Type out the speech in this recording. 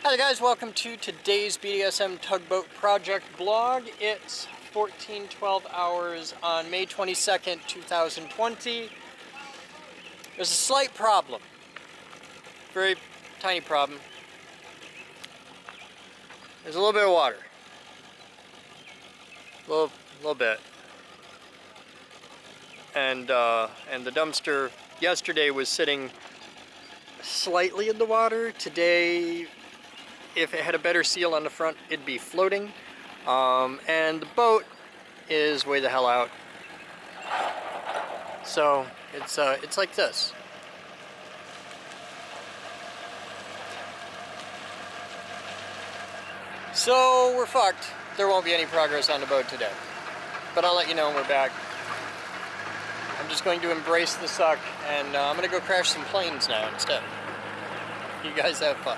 Hi guys, welcome to today's BDSM Tugboat project blog. It's 14:12 hours on May 22nd, 2020. There's a slight problem. Very tiny problem. There's a little bit of water. A little bit. And the dumpster yesterday was sitting slightly in the water. Today, if it had a better seal on the front, it'd be floating. And the boat is way the hell out. So it's like this. So we're fucked. There won't be any progress on the boat today. But I'll let you know when we're back. I'm just going to embrace the suck, and I'm going to go crash some planes now instead. You guys have fun.